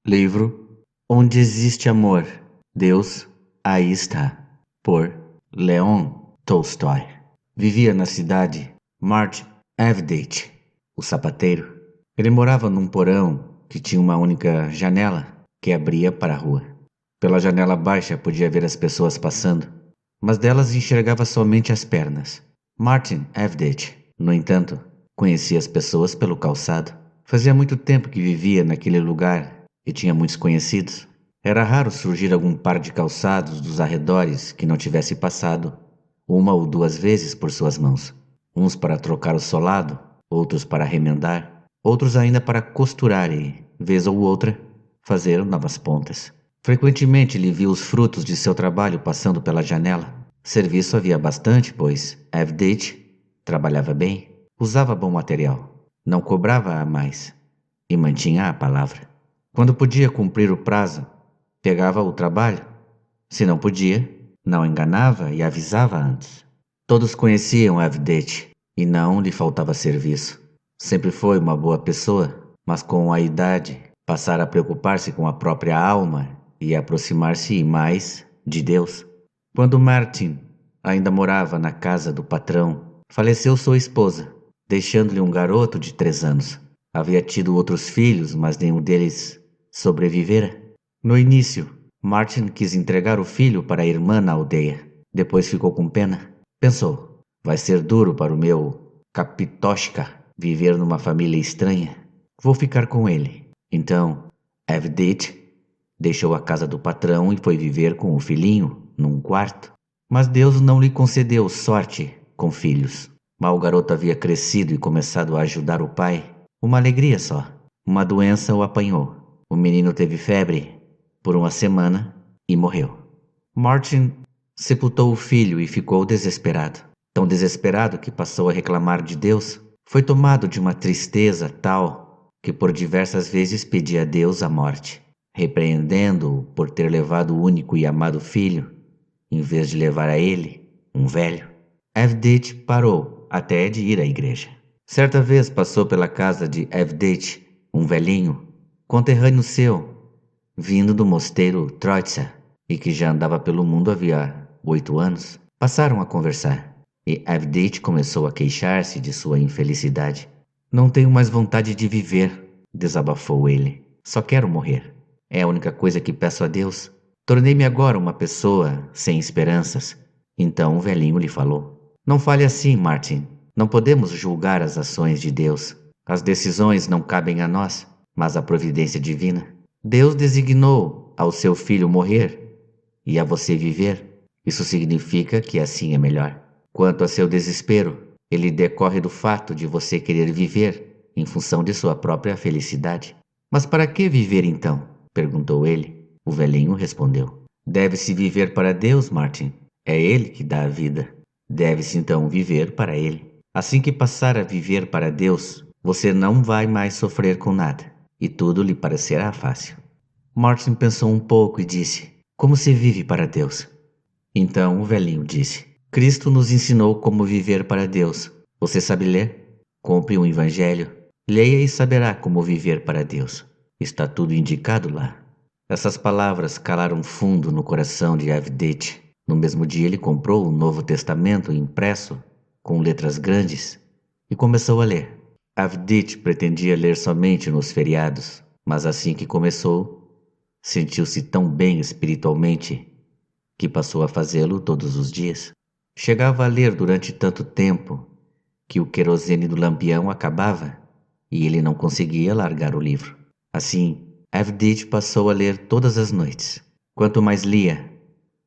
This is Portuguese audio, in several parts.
Livro Onde Existe Amor, Deus aí está, por Leon Tolstói. Vivia na cidade Martin Avdije, o sapateiro. Ele morava num porão que tinha uma única janela que abria para a rua. Pela janela baixa podia ver as pessoas passando, mas delas enxergava somente as pernas. Martin Avdije, no entanto, conhecia as pessoas pelo calçado. Fazia muito tempo que vivia naquele lugar e tinha muitos conhecidos. Era raro surgir algum par de calçados dos arredores que não tivesse passado uma ou duas vezes por suas mãos. Uns para trocar o solado, outros para remendar, outros ainda para costurar e, vez ou outra, fazer novas pontas. Frequentemente ele via os frutos de seu trabalho passando pela janela. Serviço havia bastante, pois Avdije trabalhava bem, usava bom material, não cobrava a mais e mantinha a palavra. Quando podia cumprir o prazo, pegava o trabalho. Se não podia, não enganava e avisava antes. Todos conheciam Avdije e não lhe faltava serviço. Sempre foi uma boa pessoa, mas com a idade passara a preocupar-se com a própria alma e a aproximar-se mais de Deus. Quando Martin ainda morava na casa do patrão, faleceu sua esposa, deixando-lhe um garoto de 3 anos. Havia tido outros filhos, mas nenhum deles sobrevivera. No início, Martin quis entregar o filho para a irmã na aldeia. Depois ficou com pena. Pensou, vai ser duro para o meu Kapitoshka viver numa família estranha. Vou ficar com ele. Então, Avdije deixou a casa do patrão e foi viver com o filhinho num quarto. Mas Deus não lhe concedeu sorte com filhos. Mal o garoto havia crescido e começado a ajudar o pai. Uma alegria só. Uma doença o apanhou. O menino teve febre por 1 semana e morreu. Martin sepultou o filho e ficou desesperado. Tão desesperado que passou a reclamar de Deus. Foi tomado de uma tristeza tal que por diversas vezes pedia a Deus a morte, repreendendo-o por ter levado o único e amado filho, em vez de levar a ele, um velho. Avdije parou até de ir à igreja. Certa vez passou pela casa de Avdije um velhinho, conterrâneo seu, vindo do mosteiro Troitsa, e que já andava pelo mundo havia 8 anos. Passaram a conversar, e Avdije começou a queixar-se de sua infelicidade. Não tenho mais vontade de viver, desabafou ele. Só quero morrer. É a única coisa que peço a Deus. Tornei-me agora uma pessoa sem esperanças. Então o velhinho lhe falou: Não fale assim, Martin. Não podemos julgar as ações de Deus. As decisões não cabem a nós, mas à providência divina. Deus designou ao seu filho morrer e a você viver. Isso significa que assim é melhor. Quanto a seu desespero, ele decorre do fato de você querer viver em função de sua própria felicidade. Mas para que viver então? Perguntou ele. O velhinho respondeu: Deve-se viver para Deus, Martin. É Ele que dá a vida. Deve-se então viver para Ele. Assim que passar a viver para Deus, você não vai mais sofrer com nada, e tudo lhe parecerá fácil. Martin pensou um pouco e disse: Como se vive para Deus? Então o velhinho disse: Cristo nos ensinou como viver para Deus. Você sabe ler? Compre um evangelho, leia e saberá como viver para Deus. Está tudo indicado lá. Essas palavras calaram fundo no coração de Avdije. No mesmo dia ele comprou o Novo Testamento impresso com letras grandes e começou a ler. Avdije pretendia ler somente nos feriados, mas assim que começou, sentiu-se tão bem espiritualmente que passou a fazê-lo todos os dias. Chegava a ler durante tanto tempo que o querosene do lampião acabava e ele não conseguia largar o livro. Assim, Avdije passou a ler todas as noites. Quanto mais lia,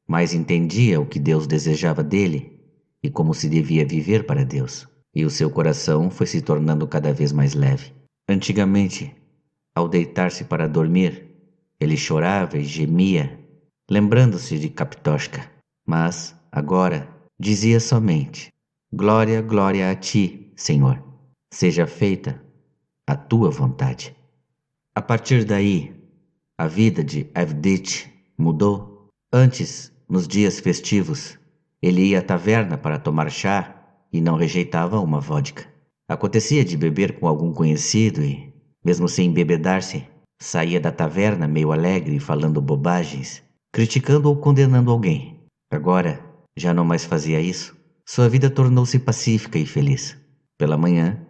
mais entendia o que Deus desejava dele e como se devia viver para Deus. E o seu coração foi se tornando cada vez mais leve. Antigamente, ao deitar-se para dormir, ele chorava e gemia, lembrando-se de Kapitoshka. Mas, agora, dizia somente: Glória, glória a ti, Senhor. Seja feita a tua vontade. A partir daí, a vida de Avdije mudou. Antes, nos dias festivos, ele ia à taverna para tomar chá e não rejeitava uma vodka. Acontecia de beber com algum conhecido e, mesmo sem embebedar-se, Saía da taverna meio alegre, falando bobagens, criticando ou condenando alguém. Agora, já não mais fazia isso. Sua vida tornou-se pacífica e feliz. Pela manhã,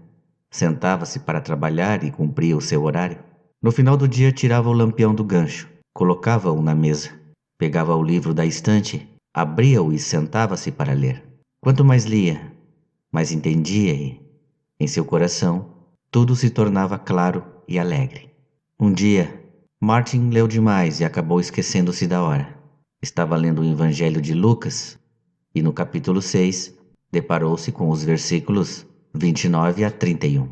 sentava-se para trabalhar e cumpria o seu horário. No final do dia, tirava o lampião do gancho, colocava-o na mesa, pegava o livro da estante, abria-o e sentava-se para ler. Quanto mais lia, mais entendia e, em seu coração, tudo se tornava claro e alegre. Um dia, Martin leu demais e acabou esquecendo-se da hora. Estava lendo o Evangelho de Lucas e, no capítulo 6, deparou-se com os versículos 29 a 31.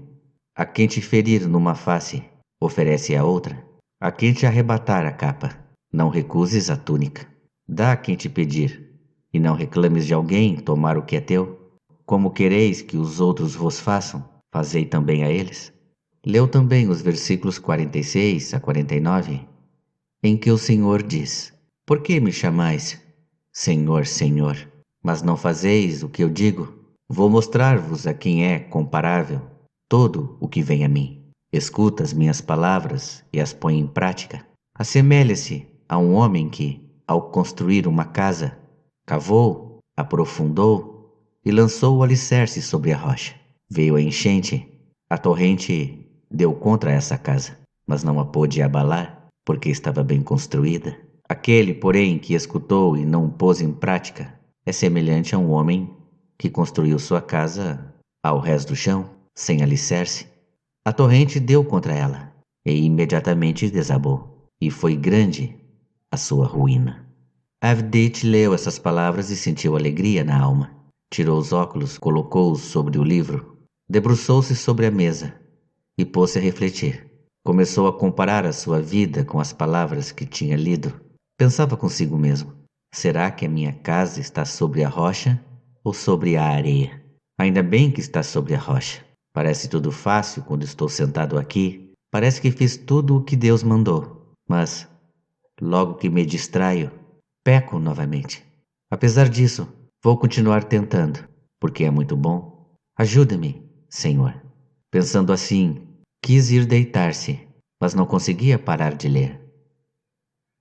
A quem te ferir numa face, oferece a outra. A quem te arrebatar a capa, não recuses a túnica. Dá a quem te pedir, e não reclames de alguém tomar o que é teu. Como quereis que os outros vos façam, fazei também a eles. Leu também os versículos 46 a 49, em que o Senhor diz: Por que me chamais Senhor, Senhor, mas não fazeis o que eu digo? Vou mostrar-vos a quem é comparável todo o que vem a mim. Escuta as minhas palavras e as põe em prática. Assemelha-se a um homem que, ao construir uma casa, cavou, aprofundou e lançou o alicerce sobre a rocha. Veio a enchente, a torrente deu contra essa casa, mas não a pôde abalar, porque estava bem construída. Aquele, porém, que escutou e não pôs em prática, é semelhante a um homem que construiu sua casa ao rés do chão, sem alicerce. A torrente deu contra ela, e imediatamente desabou, e foi grande a sua ruína. Avdich leu essas palavras e sentiu alegria na alma. Tirou os óculos, colocou-os sobre o livro, debruçou-se sobre a mesa e pôs-se a refletir. Começou a comparar a sua vida com as palavras que tinha lido. Pensava consigo mesmo: será que a minha casa está sobre a rocha ou sobre a areia? Ainda bem que está sobre a rocha. Parece tudo fácil quando estou sentado aqui. Parece que fiz tudo o que Deus mandou. Mas, logo que me distraio, peco novamente. Apesar disso, vou continuar tentando, porque é muito bom. Ajuda-me, Senhor. Pensando assim, quis ir deitar-se, mas não conseguia parar de ler.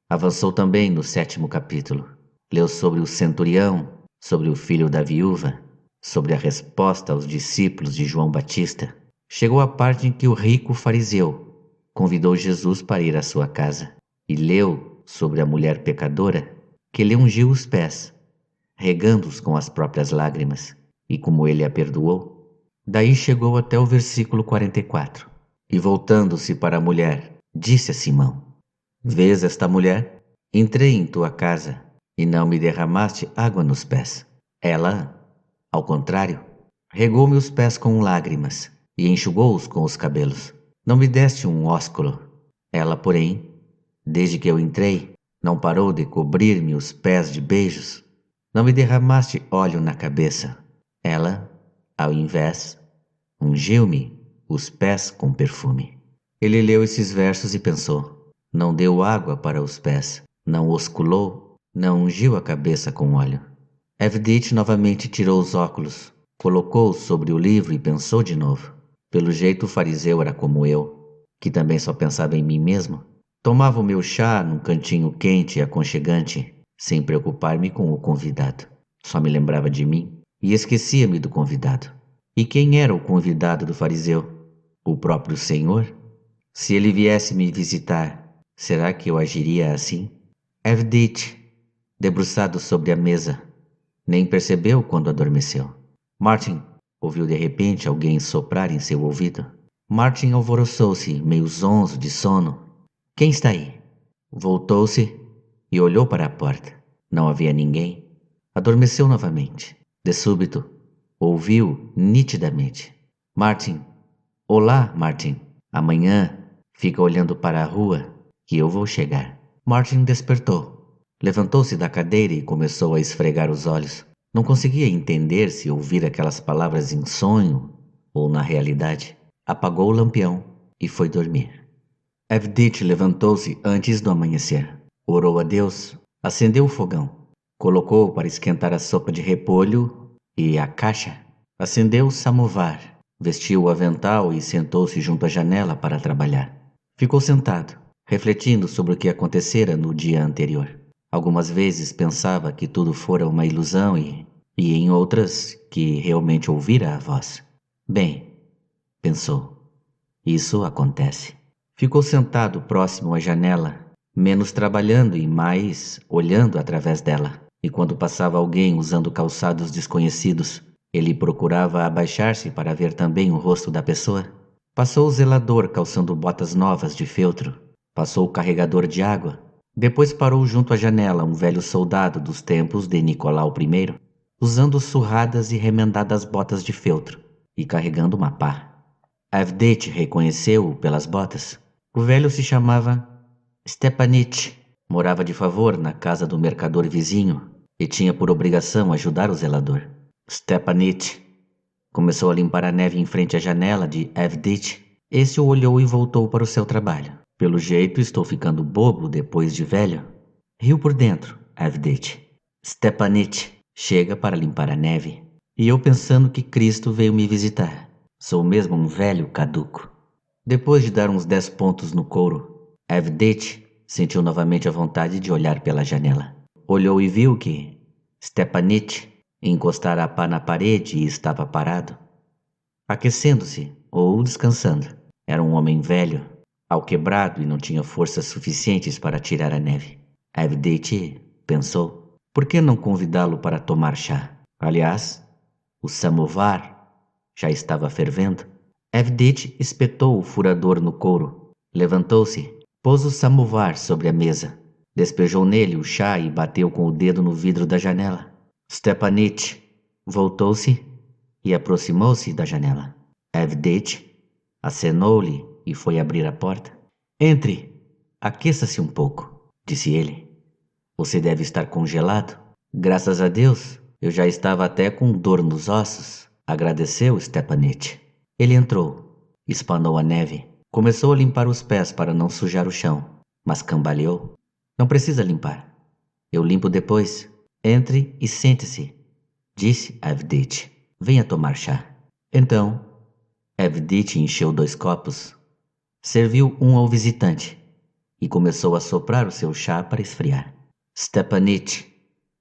Avançou também no 7º capítulo. Leu sobre o centurião, sobre o filho da viúva, sobre a resposta aos discípulos de João Batista. Chegou a parte em que o rico fariseu convidou Jesus para ir à sua casa e leu sobre a mulher pecadora que lhe ungiu os pés, regando-os com as próprias lágrimas, e como ele a perdoou. Daí chegou até o versículo 44, e voltando-se para a mulher, disse a Simão: Vês esta mulher? Entrei em tua casa e não me derramaste água nos pés. Ela, ao contrário, regou-me os pés com lágrimas e enxugou-os com os cabelos. Não me deste um ósculo. Ela, porém, desde que eu entrei, não parou de cobrir-me os pés de beijos. Não me derramaste óleo na cabeça. Ela, ao invés, ungiu-me os pés com perfume. Ele leu esses versos e pensou: não deu água para os pés, não osculou, não ungiu a cabeça com óleo. Avdich novamente tirou os óculos, colocou-os sobre o livro e pensou de novo. Pelo jeito o fariseu era como eu, que também só pensava em mim mesmo. Tomava o meu chá num cantinho quente e aconchegante, sem preocupar-me com o convidado. Só me lembrava de mim e esquecia-me do convidado. E quem era o convidado do fariseu? O próprio Senhor? Se ele viesse me visitar, será que eu agiria assim? Avdich, debruçado sobre a mesa, nem percebeu quando adormeceu. Martin ouviu de repente alguém soprar em seu ouvido. Martin alvoroçou-se, meio zonzo de sono. Quem está aí? Voltou-se e olhou para a porta. Não havia ninguém. Adormeceu novamente. De súbito, ouviu nitidamente: Martin. Olá, Martin. Amanhã fica olhando para a rua que eu vou chegar. Martin despertou. Levantou-se da cadeira e começou a esfregar os olhos. Não conseguia entender se ouvira aquelas palavras em sonho ou na realidade. Apagou o lampião e foi dormir. Avdich levantou-se antes do amanhecer. Orou a Deus, acendeu o fogão, colocou para esquentar a sopa de repolho e a caixa. Acendeu o samovar, vestiu o avental e sentou-se junto à janela para trabalhar. Ficou sentado, refletindo sobre o que acontecera no dia anterior. Algumas vezes pensava que tudo fora uma ilusão e em outras que realmente ouvira a voz. Bem, pensou, isso acontece. Ficou sentado próximo à janela, menos trabalhando e mais olhando através dela. E quando passava alguém usando calçados desconhecidos, ele procurava abaixar-se para ver também o rosto da pessoa. Passou o zelador calçando botas novas de feltro. Passou o carregador de água. Depois parou junto à janela um velho soldado dos tempos de Nicolau I, usando surradas e remendadas botas de feltro e carregando uma pá. Avdete reconheceu-o pelas botas. O velho se chamava Stepanich, morava de favor na casa do mercador vizinho e tinha por obrigação ajudar o zelador. Stepanich começou a limpar a neve em frente à janela de Avdete. Esse o olhou e voltou para o seu trabalho. Pelo jeito, estou ficando bobo depois de velho. Riu por dentro, Avdete. Stepanich chega para limpar a neve. E eu pensando que Cristo veio me visitar. Sou mesmo um velho caduco. Depois de dar uns 10 pontos no couro, Avdete sentiu novamente a vontade de olhar pela janela. Olhou e viu que Stepanich encostara a pá na parede e estava parado, aquecendo-se ou descansando. Era um homem velho, alquebrado e não tinha forças suficientes para tirar a neve. Avdete pensou, por que não convidá-lo para tomar chá? Aliás, o samovar já estava fervendo. Avdete espetou o furador no couro, levantou-se, pôs o samovar sobre a mesa, despejou nele o chá e bateu com o dedo no vidro da janela. Stepanich voltou-se e aproximou-se da janela. Avdete acenou-lhe e foi abrir a porta. Entre, aqueça-se um pouco, disse ele. Você deve estar congelado. Graças a Deus, eu já estava até com dor nos ossos, agradeceu Stepanich. Ele entrou, espanou a neve, começou a limpar os pés para não sujar o chão, mas cambaleou. Não precisa limpar. Eu limpo depois. Entre e sente-se, disse Avdete. Venha tomar chá. Então, Avdete encheu 2 copos, serviu um ao visitante e começou a soprar o seu chá para esfriar. Stepanich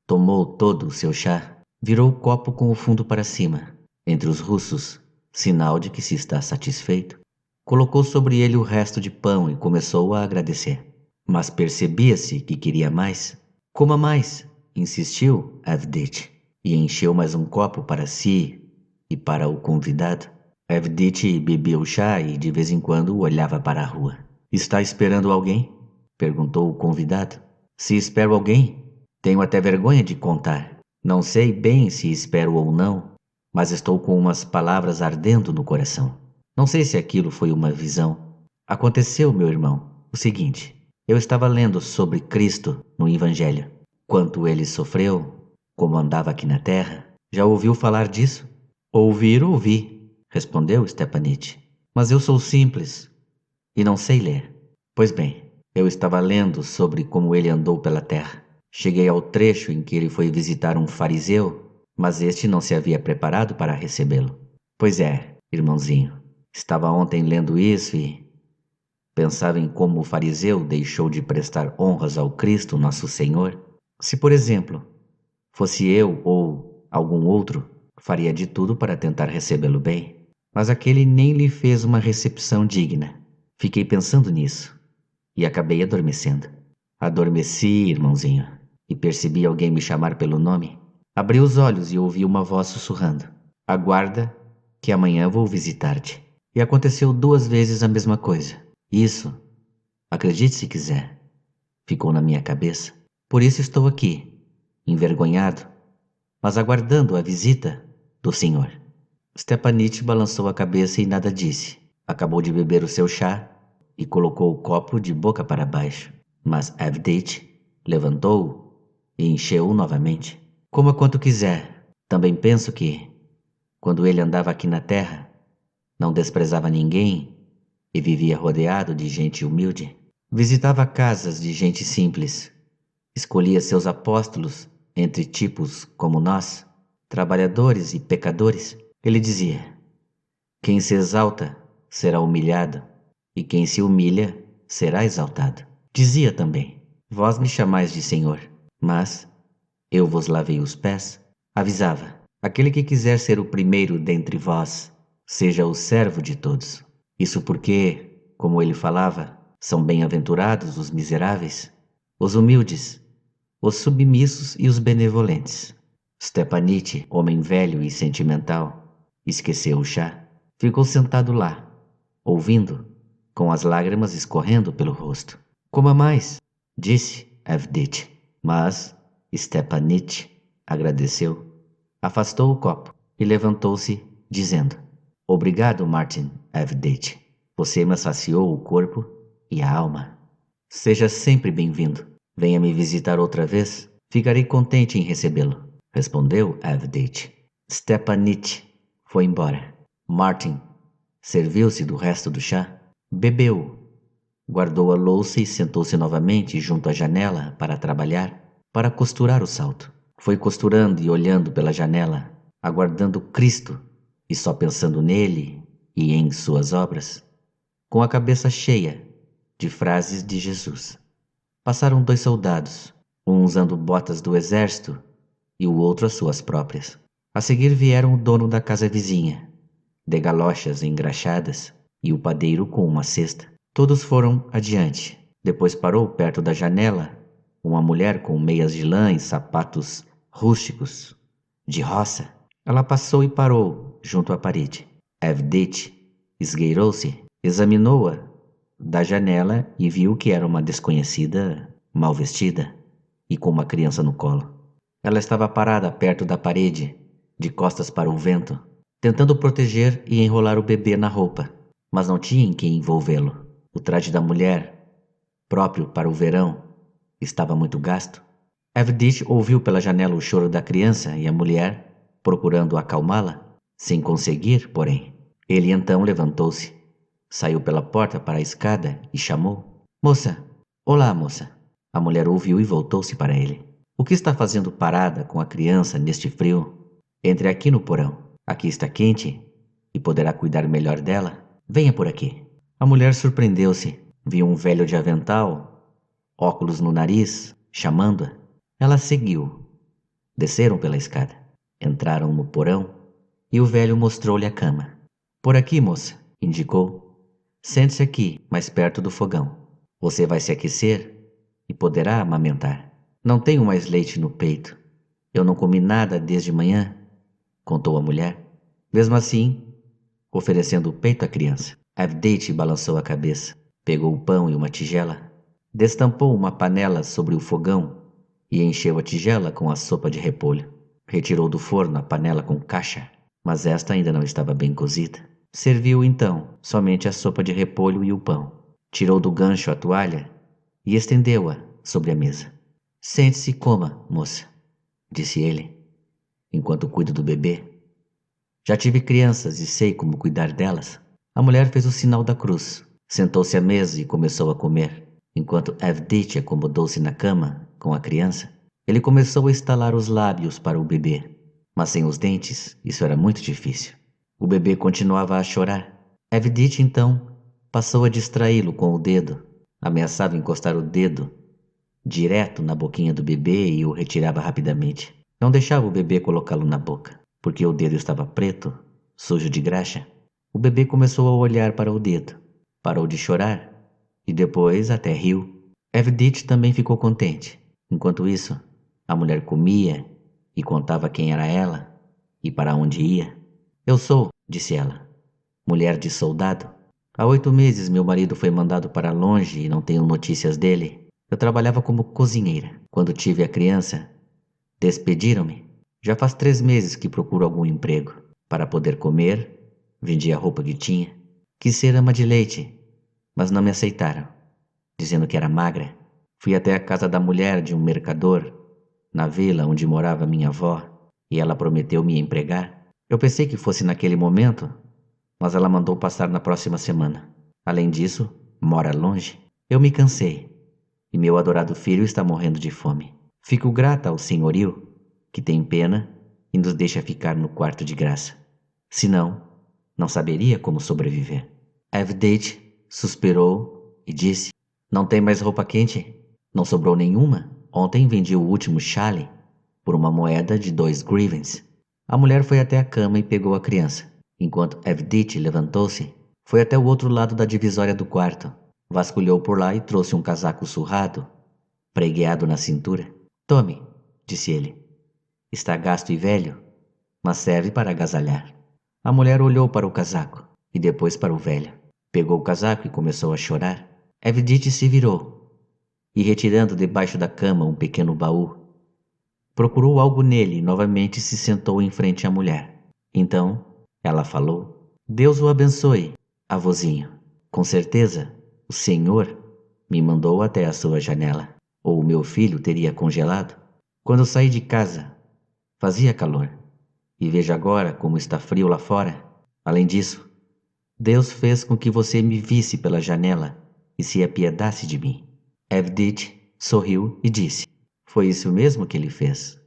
tomou todo o seu chá, virou o copo com o fundo para cima, entre os russos, sinal de que se está satisfeito. Colocou sobre ele o resto de pão e começou a agradecer. Mas percebia-se que queria mais. Coma mais, insistiu Avdete, e encheu mais um copo para si e para o convidado. Avdete bebia o chá e de vez em quando olhava para a rua. Está esperando alguém? Perguntou o convidado. Se espero alguém, tenho até vergonha de contar. Não sei bem se espero ou não, mas estou com umas palavras ardendo no coração. Não sei se aquilo foi uma visão. Aconteceu, meu irmão, o seguinte. Eu estava lendo sobre Cristo no Evangelho. Quanto ele sofreu, como andava aqui na terra. Já ouviu falar disso? Ouvi, respondeu Stepanich. Mas eu sou simples e não sei ler. Pois bem, eu estava lendo sobre como ele andou pela terra. Cheguei ao trecho em que ele foi visitar um fariseu, mas este não se havia preparado para recebê-lo. Pois é, irmãozinho, estava ontem lendo isso e pensava em como o fariseu deixou de prestar honras ao Cristo, nosso Senhor. Se, por exemplo, fosse eu ou algum outro, faria de tudo para tentar recebê-lo bem. Mas aquele nem lhe fez uma recepção digna. Fiquei pensando nisso e acabei adormecendo. Adormeci, irmãozinho, e percebi alguém me chamar pelo nome. Abri os olhos e ouvi uma voz sussurrando. Aguarda, que amanhã vou visitar-te. E aconteceu 2 vezes a mesma coisa. Isso, acredite se quiser, ficou na minha cabeça. Por isso estou aqui, envergonhado, mas aguardando a visita do Senhor. Stepanich balançou a cabeça e nada disse. Acabou de beber o seu chá e colocou o copo de boca para baixo. Mas Avdete levantou-o e encheu-o novamente. Coma quanto quiser. Também penso que, quando ele andava aqui na terra, não desprezava ninguém e vivia rodeado de gente humilde. Visitava casas de gente simples. Escolhia seus apóstolos entre tipos como nós, trabalhadores e pecadores. Ele dizia: quem se exalta será humilhado, e quem se humilha será exaltado. Dizia também: Vós me chamais de Senhor, mas eu vos lavei os pés. Avisava: aquele que quiser ser o primeiro dentre vós, seja o servo de todos. Isso porque, como ele falava, são bem-aventurados os miseráveis, os humildes, os submissos e os benevolentes. Stepanite, homem velho e sentimental, esqueceu o chá. Ficou sentado lá, ouvindo, com as lágrimas escorrendo pelo rosto. Coma mais, disse Evdit. Mas Stepanite agradeceu, afastou o copo e levantou-se, dizendo: Obrigado, Martin Evdit. Você me saciou o corpo e a alma. Seja sempre bem-vindo. Venha me visitar outra vez. Ficarei contente em recebê-lo, respondeu Evdit. Stepanite foi embora. Martin serviu-se do resto do chá, bebeu, guardou a louça e sentou-se novamente junto à janela para trabalhar, para costurar o salto. Foi costurando e olhando pela janela, aguardando Cristo e só pensando nele e em suas obras, com a cabeça cheia de frases de Jesus. Passaram 2 soldados, um usando botas do exército e o outro as suas próprias. A seguir vieram o dono da casa vizinha, de galochas engraxadas, e o padeiro com uma cesta. Todos foram adiante. Depois parou perto da janela uma mulher com meias de lã e sapatos rústicos, de roça. Ela passou e parou junto à parede. Evdit esgueirou-se, examinou-a da janela e viu que era uma desconhecida, mal vestida e com uma criança no colo. Ela estava parada perto da parede, de costas para o vento, tentando proteger e enrolar o bebê na roupa, mas não tinha em que envolvê-lo. O traje da mulher, próprio para o verão, estava muito gasto. Evdit ouviu pela janela o choro da criança e a mulher, procurando acalmá-la, sem conseguir, porém. Ele então levantou-se, saiu pela porta para a escada e chamou: Moça! Olá, moça! A mulher ouviu e voltou-se para ele. O que está fazendo parada com a criança neste frio? Entre aqui no porão. Aqui está quente e poderá cuidar melhor dela. Venha por aqui. A mulher surpreendeu-se. Viu um velho de avental, óculos no nariz, chamando-a. Ela seguiu. Desceram pela escada. Entraram no porão e o velho mostrou-lhe a cama. Por aqui, moça, indicou. Sente-se aqui, mais perto do fogão. Você vai se aquecer e poderá amamentar. Não tenho mais leite no peito. Eu não comi nada desde manhã, contou a mulher. Mesmo assim, oferecendo o peito à criança. Evdit balançou a cabeça, pegou o pão e uma tigela, destampou uma panela sobre o fogão e encheu a tigela com a sopa de repolho. Retirou do forno a panela com cacha, mas esta ainda não estava bem cozida. Serviu então somente a sopa de repolho e o pão. Tirou do gancho a toalha e estendeu-a sobre a mesa. Sente-se e coma, moça, disse ele, enquanto cuido do bebê. Já tive crianças e sei como cuidar delas. A mulher fez o sinal da cruz, sentou-se à mesa e começou a comer. Enquanto Evdit acomodou-se na cama com a criança, ele começou a estalar os lábios para o bebê, mas sem os dentes isso era muito difícil. O bebê continuava a chorar. Evdit então passou a distraí-lo com o dedo, ameaçava encostar o dedo direto na boquinha do bebê e o retirava rapidamente. Não deixava o bebê colocá-lo na boca, porque o dedo estava preto, sujo de graxa. O bebê começou a olhar para o dedo, parou de chorar e depois até riu. Evdit também ficou contente. Enquanto isso, a mulher comia e contava quem era ela e para onde ia. Eu sou, disse ela, mulher de soldado. Há 8 meses meu marido foi mandado para longe e não tenho notícias dele. Eu trabalhava como cozinheira. Quando tive a criança, despediram-me. Já faz 3 meses que procuro algum emprego. Para poder comer, vendi a roupa que tinha. Quis ser ama de leite, mas não me aceitaram, dizendo que era magra. Fui até a casa da mulher de um mercador, na vila onde morava minha avó, e ela prometeu me empregar. Eu pensei que fosse naquele momento, mas ela mandou passar na próxima semana. Além disso, mora longe. Eu me cansei, e meu adorado filho está morrendo de fome. Fico grata ao senhorio, que tem pena e nos deixa ficar no quarto de graça. Senão, não saberia como sobreviver. Evdit suspirou e disse: Não tem mais roupa quente? Não sobrou nenhuma? Ontem vendi o último chale por uma moeda de 2 grivens. A mulher foi até a cama e pegou a criança, enquanto Evdit levantou-se, foi até o outro lado da divisória do quarto, vasculhou por lá e trouxe um casaco surrado, pregueado na cintura. Tome, disse ele. Está gasto e velho, mas serve para agasalhar. A mulher olhou para o casaco e depois para o velho. Pegou o casaco e começou a chorar. Evdit se virou e, retirando debaixo da cama um pequeno baú, procurou algo nele e novamente se sentou em frente à mulher. Então, ela falou: Deus o abençoe, avôzinho. Com certeza, o Senhor me mandou até a sua janela, ou o meu filho teria congelado. Quando saí de casa, fazia calor, e veja agora como está frio lá fora. Além disso, Deus fez com que você me visse pela janela e se apiedasse de mim. Evdit sorriu e disse: Foi isso mesmo que ele fez.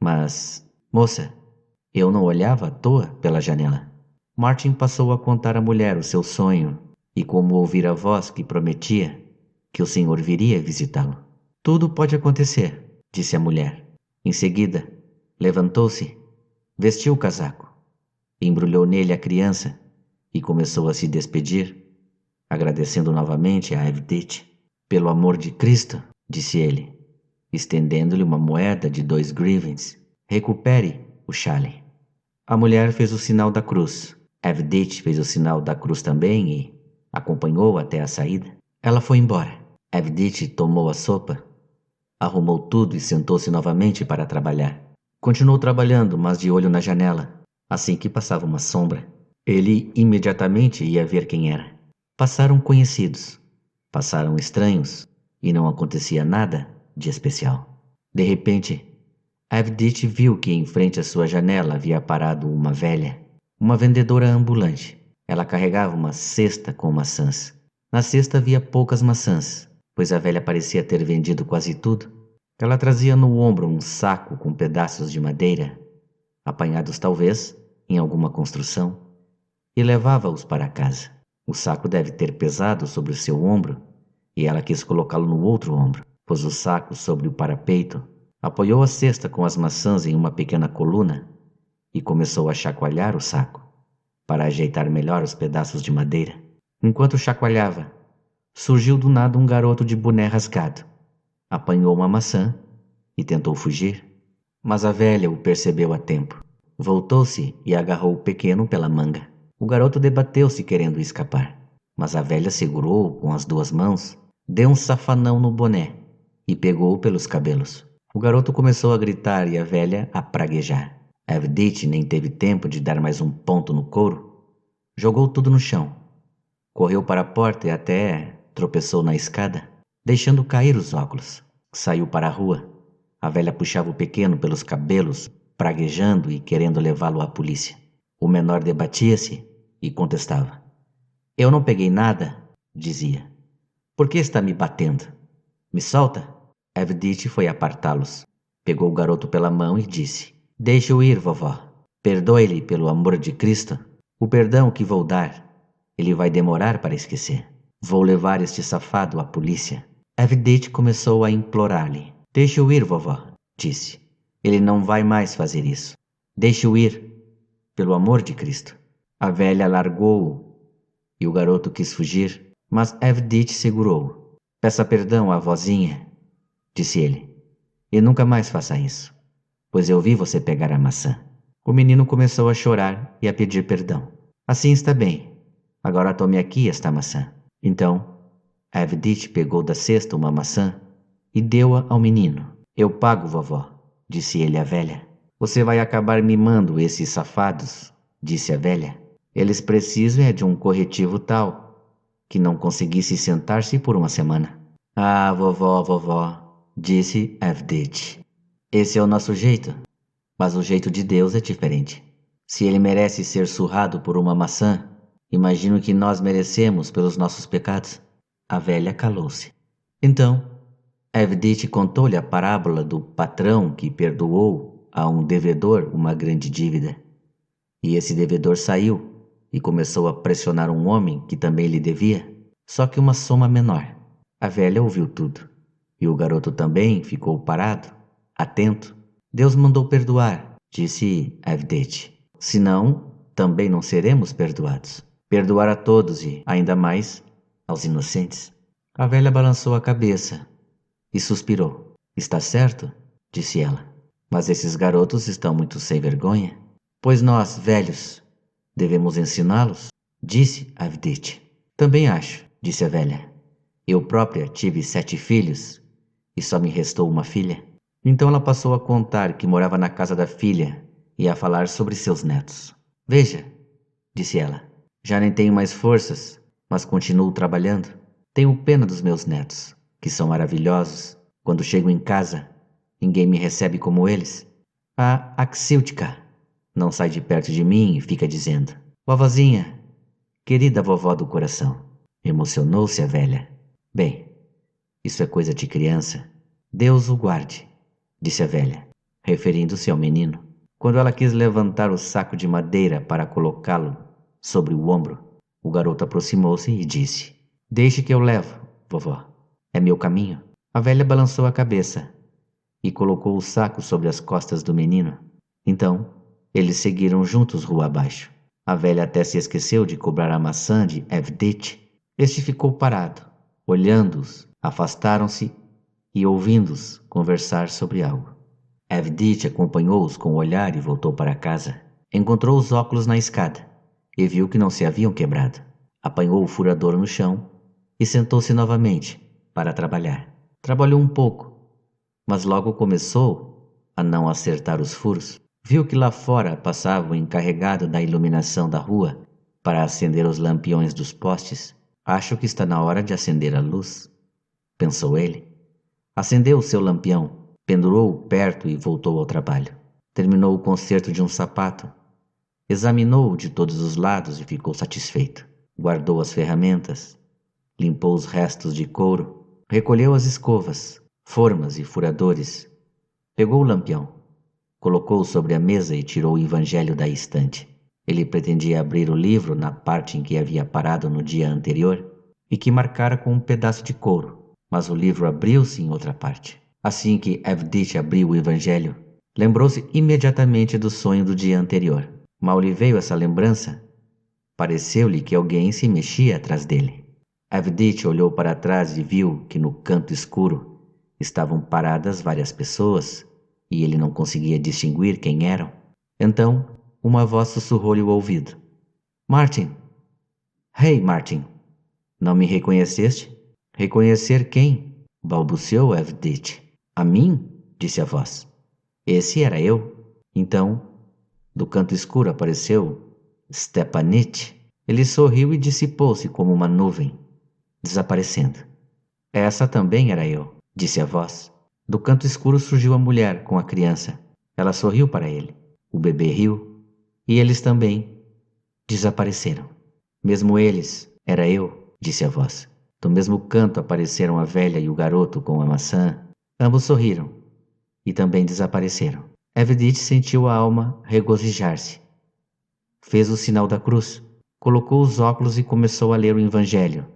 Mas, moça, eu não olhava à toa pela janela. Martin passou a contar à mulher o seu sonho e como ouvir a voz que prometia que o senhor viria visitá-lo. Tudo pode acontecer, disse a mulher. Em seguida, levantou-se, vestiu o casaco, embrulhou nele a criança e começou a se despedir, agradecendo novamente a Evdit. Pelo amor de Cristo, disse ele, estendendo-lhe uma moeda de 2 grivens. Recupere o chale. A mulher fez o sinal da cruz. Evdit fez o sinal da cruz também e acompanhou até a saída. Ela foi embora. Evdit tomou a sopa, arrumou tudo e sentou-se novamente para trabalhar. Continuou trabalhando, mas de olho na janela. Assim que passava uma sombra, ele imediatamente ia ver quem era. Passaram conhecidos, passaram estranhos e não acontecia nada de especial. De repente, Evdit viu que em frente à sua janela havia parado uma velha, uma vendedora ambulante. Ela carregava uma cesta com maçãs. Na cesta havia poucas maçãs, pois a velha parecia ter vendido quase tudo. Ela trazia no ombro um saco com pedaços de madeira, apanhados talvez em alguma construção, e levava-os para casa. O saco deve ter pesado sobre o seu ombro, e ela quis colocá-lo no outro ombro. Pôs o saco sobre o parapeito, apoiou a cesta com as maçãs em uma pequena coluna e começou a chacoalhar o saco, para ajeitar melhor os pedaços de madeira. Enquanto chacoalhava, surgiu do nada um garoto de boné rasgado. Apanhou uma maçã e tentou fugir, mas a velha o percebeu a tempo. Voltou-se e agarrou o pequeno pela manga. O garoto debateu-se querendo escapar, mas a velha segurou-o com as 2 mãos, deu um safanão no boné e pegou-o pelos cabelos. O garoto começou a gritar e a velha a praguejar. Evdit nem teve tempo de dar mais um ponto no couro. Jogou tudo no chão. Correu para a porta e até tropeçou na escada, deixando cair os óculos. Saiu para a rua. A velha puxava o pequeno pelos cabelos, praguejando e querendo levá-lo à polícia. O menor debatia-se e contestava. Eu não peguei nada, dizia. Por que está me batendo? Me solta? Evdit foi apartá-los. Pegou o garoto pela mão e disse: Deixe-o ir, vovó. Perdoe-lhe pelo amor de Cristo. O perdão que vou dar, ele vai demorar para esquecer. Vou levar este safado à polícia. Evdit começou a implorar-lhe. Deixe-o ir, vovó, disse. Ele não vai mais fazer isso. Deixe-o ir, pelo amor de Cristo. A velha largou-o e o garoto quis fugir, mas Evdit segurou-o. Peça perdão à vozinha, disse ele, e nunca mais faça isso, pois eu vi você pegar a maçã. O menino começou a chorar e a pedir perdão. Assim está bem. Agora tome aqui esta maçã. Então, Evdit pegou da cesta uma maçã e deu-a ao menino. Eu pago, vovó, disse ele à velha. Você vai acabar mimando esses safados, disse a velha. Eles precisam de um corretivo tal que não conseguisse sentar-se por uma semana. Ah, vovó, disse Evdit. Esse é o nosso jeito, mas o jeito de Deus é diferente. Se ele merece ser surrado por uma maçã, imagino que nós merecemos pelos nossos pecados. A velha calou-se. Então, Evdit contou-lhe a parábola do patrão que perdoou a um devedor uma grande dívida. E esse devedor saiu e começou a pressionar um homem que também lhe devia, só que uma soma menor. A velha ouviu tudo. E o garoto também ficou parado, atento. Deus mandou perdoar, disse Avdete. Senão, também não seremos perdoados. Perdoar a todos e, ainda mais, aos inocentes. A velha balançou a cabeça e suspirou. Está certo, disse ela. Mas esses garotos estão muito sem vergonha. Pois nós, velhos, devemos ensiná-los, disse Avdete. Também acho, disse a velha. Eu própria tive 7 filhos e só me restou uma filha. Então ela passou a contar que morava na casa da filha e a falar sobre seus netos. Veja, disse ela, já nem tenho mais forças, mas continuo trabalhando. Tenho pena dos meus netos, que são maravilhosos. Quando chego em casa, ninguém me recebe como eles. A Axiltica não sai de perto de mim e fica dizendo: vovozinha, querida vovó do coração. Emocionou-se a velha. Bem, isso é coisa de criança. Deus o guarde, disse a velha, referindo-se ao menino. Quando ela quis levantar o saco de madeira para colocá-lo sobre o ombro, o garoto aproximou-se e disse: deixe que eu levo, vovó. É meu caminho. A velha balançou a cabeça e colocou o saco sobre as costas do menino. Então, eles seguiram juntos rua abaixo. A velha até se esqueceu de cobrar a maçã de Avdete. Este ficou parado, olhando-os, afastaram-se e ouvindo-os conversar sobre algo. Avdete acompanhou-os com o olhar e voltou para casa. Encontrou os óculos na escada e viu que não se haviam quebrado. Apanhou o furador no chão e sentou-se novamente para trabalhar. Trabalhou um pouco, mas logo começou a não acertar os furos. Viu que lá fora passava o encarregado da iluminação da rua para acender os lampiões dos postes. Acho que está na hora de acender a luz, pensou ele. Acendeu o seu lampião, pendurou-o perto e voltou ao trabalho. Terminou o conserto de um sapato, examinou-o de todos os lados e ficou satisfeito. Guardou as ferramentas, limpou os restos de couro, recolheu as escovas, formas e furadores. Pegou o lampião, colocou-o sobre a mesa e tirou o evangelho da estante. Ele pretendia abrir o livro na parte em que havia parado no dia anterior e que marcara com um pedaço de couro, mas o livro abriu-se em outra parte. Assim que Avdete abriu o evangelho, lembrou-se imediatamente do sonho do dia anterior. Mal lhe veio essa lembrança, pareceu-lhe que alguém se mexia atrás dele. Avdete olhou para trás e viu que no canto escuro estavam paradas várias pessoas e ele não conseguia distinguir quem eram. Então, uma voz sussurrou-lhe o ouvido. Martin! Hey, Martin! Não me reconheceste? Reconhecer quem? Balbuciou Avdete. A mim? Disse a voz. Esse era eu. Então, do canto escuro apareceu Stepanit. Ele sorriu e dissipou-se como uma nuvem, desaparecendo. Essa também era eu, disse a voz. Do canto escuro surgiu a mulher com a criança. Ela sorriu para ele. O bebê riu. E eles também desapareceram. Mesmo eles, era eu, disse a voz. Do mesmo canto apareceram a velha e o garoto com a maçã. Ambos sorriram e também desapareceram. Avdete sentiu a alma regozijar-se. Fez o sinal da cruz, colocou os óculos e começou a ler o evangelho,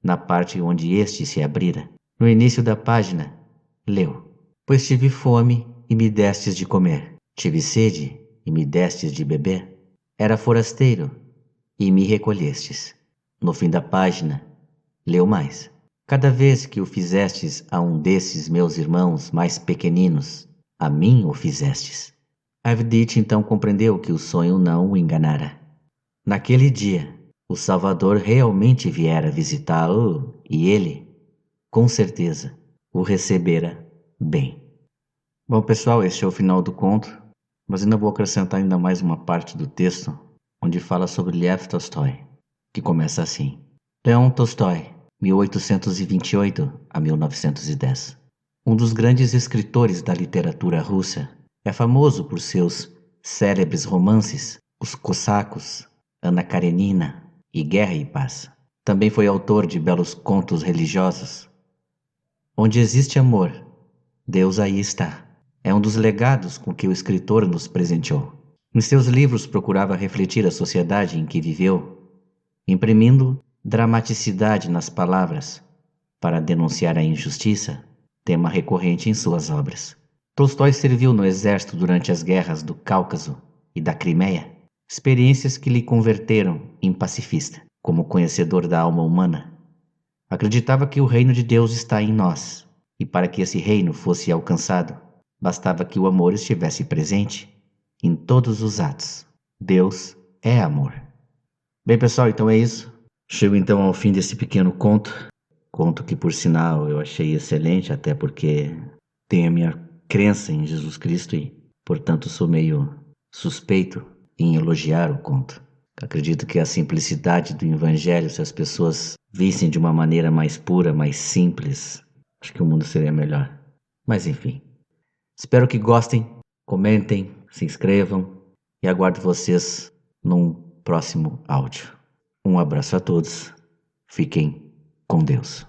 na parte onde este se abrira. No início da página, leu: Pois tive fome e me destes de comer. Tive sede e me destes de beber. Era forasteiro e me recolhestes. No fim da página, leu mais: Cada vez que o fizestes a um desses meus irmãos mais pequeninos, a mim o fizestes. Avdete então compreendeu que o sonho não o enganara. Naquele dia, o Salvador realmente viera visitá-lo e ele, com certeza, o recebera bem. Bom, pessoal, este é o final do conto, mas ainda vou acrescentar ainda mais uma parte do texto, onde fala sobre Lev Tolstói, que começa assim. Leon Tolstói, 1828 a 1910. Um dos grandes escritores da literatura russa, é famoso por seus célebres romances, Os Cossacos, Ana Karenina e Guerra e Paz. Também foi autor de belos contos religiosos. Onde existe amor, Deus aí está. É um dos legados com que o escritor nos presenteou. Em seus livros procurava refletir a sociedade em que viveu, imprimindo dramaticidade nas palavras, para denunciar a injustiça, tema recorrente em suas obras. Tolstói serviu no exército durante as guerras do Cáucaso e da Crimeia, experiências que lhe converteram em pacifista. Como conhecedor da alma humana, acreditava que o reino de Deus está em nós, e para que esse reino fosse alcançado, bastava que o amor estivesse presente em todos os atos. Deus é amor. Bem, pessoal, então é isso. Chego então ao fim desse pequeno conto que, por sinal, eu achei excelente, até porque tenho a minha crença em Jesus Cristo e, portanto, sou meio suspeito em elogiar o conto. Acredito que a simplicidade do Evangelho, se as pessoas vissem de uma maneira mais pura, mais simples, acho que o mundo seria melhor. Mas enfim, espero que gostem, comentem, se inscrevam e aguardo vocês num próximo áudio. Um abraço a todos, fiquem com Deus.